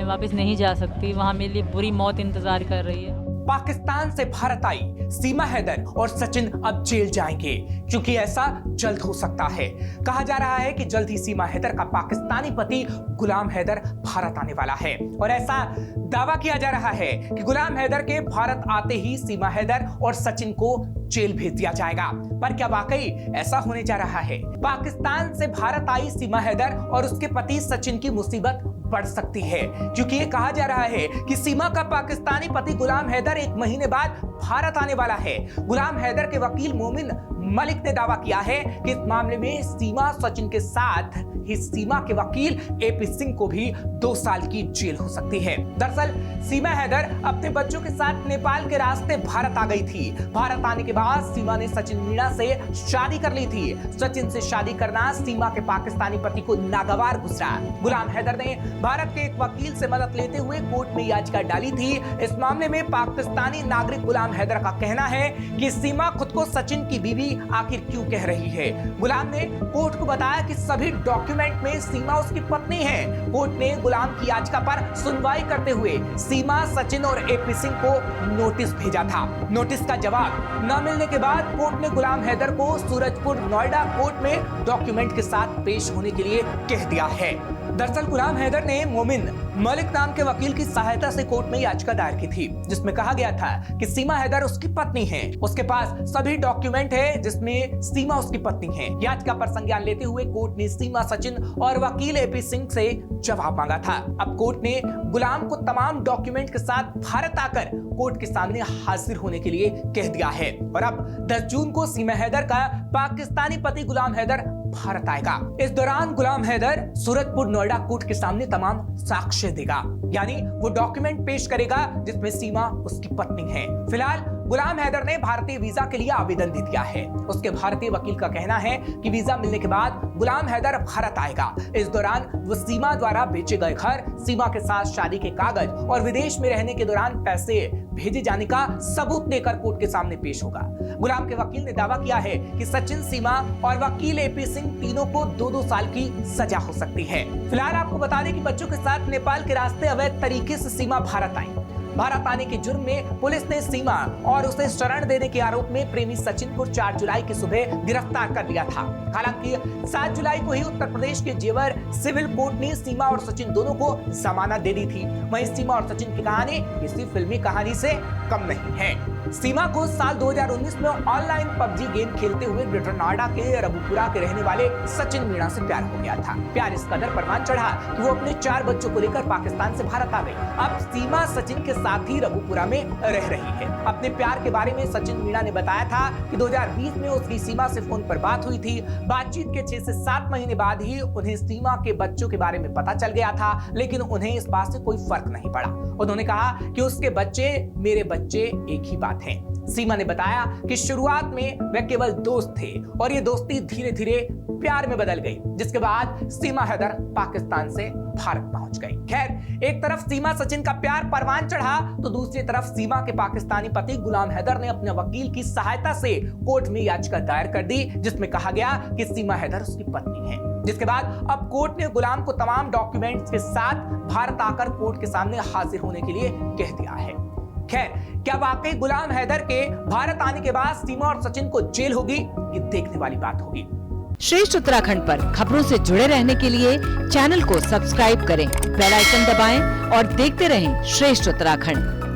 मैं वापस नहीं जा सकती, वहाँ मेरे लिए बुरी मौत इंतजार कर रही है। पाकिस्तान से भारत आई सीमा हैदर और सचिन अब जेल जाएंगे, क्योंकि ऐसा जल्द हो सकता है। कहा जा रहा है कि जल्द ही सीमा हैदर का पाकिस्तानी पति गुलाम हैदर भारत आने वाला है, और ऐसा दावा किया जा रहा है कि गुलाम हैदर के भारत आते ही सीमा हैदर और सचिन को जेल भेज दिया जाएगा। पर क्या वाकई ऐसा होने जा रहा है? पाकिस्तान से भारत आई सीमा हैदर और उसके पति सचिन की मुसीबत बढ़ सकती है, क्योंकि ये कहा जा रहा है कि सीमा का पाकिस्तानी पति गुलाम हैदर 1 महीने बाद भारत आने वाला है। गुलाम हैदर के वकील मोमिन मलिक ने दावा किया है कि इस मामले में सीमा सचिन के साथ ही सीमा के वकील एपी सिंह को भी 2 साल की जेल हो सकती है। दरअसल सीमा हैदर अपने बच्चों के साथ नेपाल के रास्ते भारत आ गई थी। भारत आने के बाद सीमा ने सचिन मीणा से शादी कर ली थी। सचिन से शादी करना सीमा के पाकिस्तानी पति को नागवार गुजरा। गुलाम हैदर ने भारत के एक वकील से मदद लेते हुए कोर्ट में याचिका डाली थी। इस मामले में पाकिस्तानी नागरिक गुलाम हैदर का कहना है कि सीमा खुद को सचिन की बीवी आखिर क्यों कह रही है। गुलाम ने कोर्ट को बताया कि सभी डॉक्यूमेंट में सीमा उसकी पत्नी है। कोर्ट ने गुलाम की याचिका पर सुनवाई करते हुए सीमा, सचिन और एपी सिंह को नोटिस भेजा था। नोटिस का जवाब न मिलने के बाद कोर्ट ने गुलाम हैदर को सूरजपुर नोएडा कोर्ट में डॉक्यूमेंट के साथ पेश होने के लिए कह दिया है। दरअसल गुलाम हैदर ने मोमिन मलिक नाम के वकील की सहायता से कोर्ट में याचिका दायर की थी, जिसमें कहा गया था कि सीमा हैदर उसकी पत्नी है। उसके पास सभी डॉक्यूमेंट है जिसमें सीमा उसकी पत्नी है। याचिका पर संज्ञान लेते हुए कोर्ट ने सीमा, सचिन और वकील एपी सिंह से जवाब मांगा था। अब कोर्ट ने गुलाम को तमाम डॉक्यूमेंट के साथ भारत आकर कोर्ट के सामने हाजिर होने के लिए कह दिया है, और अब 10 जून को सीमा हैदर का पाकिस्तानी पति गुलाम हैदर भारत आएगा। इस दौरान गुलाम हैदर सूरजपुर नोएडा कोर्ट के सामने तमाम साक्ष्य देगा, यानी वो डॉक्यूमेंट पेश करेगा जिसमें सीमा उसकी पत्नी है। फिलहाल गुलाम हैदर ने भारतीय वीजा के लिए आवेदन दे दिया है। उसके भारतीय वकील का कहना है कि वीजा मिलने के बाद गुलाम हैदर भारत आएगा। इस दौरान वो सीमा द्वारा बेचे गए घर, सीमा के साथ शादी के कागज और विदेश में रहने के दौरान पैसे भेजे जाने का सबूत देकर कोर्ट के सामने पेश होगा। गुलाम के वकील ने दावा किया है कि सचिन, सीमा और वकील एपी सिंह तीनों को 2-2 साल की सजा हो सकती है। फिलहाल आपको बता दें कि बच्चों के साथ नेपाल के रास्ते अवैध तरीके से सीमा भारत आई। भारत आने के जुर्म में पुलिस ने सीमा और उसे शरण देने के आरोप में प्रेमी सचिन को 4 जुलाई की सुबह गिरफ्तार कर लिया था। हालांकि 7 जुलाई को ही उत्तर प्रदेश के जेवर सिविल कोर्ट ने सीमा और सचिन दोनों को जमानत दे दी थी। वहीं सीमा और सचिन की कहानी किसी फिल्मी कहानी से कम नहीं है। सीमा को साल 2019 में ऑनलाइन पबजी गेम खेलते हुए ग्रेटर नोएडा के रबुपुरा के रहने वाले सचिन मीणा से प्यार हो गया था। प्यार इस कदर परवान चढ़ा कि वो अपने 4 बच्चों को लेकर पाकिस्तान से भारत आ गई। अब सीमा सचिन के साथ ही रबुपुरा में रह रही है। अपने प्यार के बारे में सचिन मीणा ने बताया था कि 2020 में उसकी सीमा से फोन पर बात हुई थी। बातचीत के 6 से 7 महीने बाद ही उन्हें सीमा के बच्चों के बारे में पता चल गया था, लेकिन उन्हें इस बात से कोई फर्क नहीं पड़ा। उन्होंने कहा कि उसके बच्चे मेरे बच्चे एक ही बात है। सीमा ने बताया कि शुरुआत में वे केवल दोस्त थे और ये दोस्ती धीरे धीरे प्यार में बदल गई, जिसके बाद सीमा हैदर पाकिस्तान से भारत पहुंच गई। खैर, एक तरफ सीमा सचिन का प्यार परवान चढ़ा तो दूसरी तरफ सीमा के पाकिस्तानी पति गुलाम हैदर ने अपने वकील की सहायता से कोर्ट में याचिका दायर कर दी, जिसमें कहा गया कि सीमा हैदर उसकी पत्नी है। जिसके बाद अब कोर्ट ने गुलाम को तमाम डॉक्यूमेंट्स के साथ भारत आकर कोर्ट के सामने हाजिर होने के लिए कह दिया है। खैर, क्या वाकई गुलाम हैदर के भारत आने के बाद सीमा और सचिन को जेल होगी? ये देखने वाली बात होगी। श्रेष्ठ उत्तराखंड पर खबरों से जुड़े रहने के लिए चैनल को सब्सक्राइब करें, बेल आइकन दबाएं और देखते रहें श्रेष्ठ उत्तराखंड।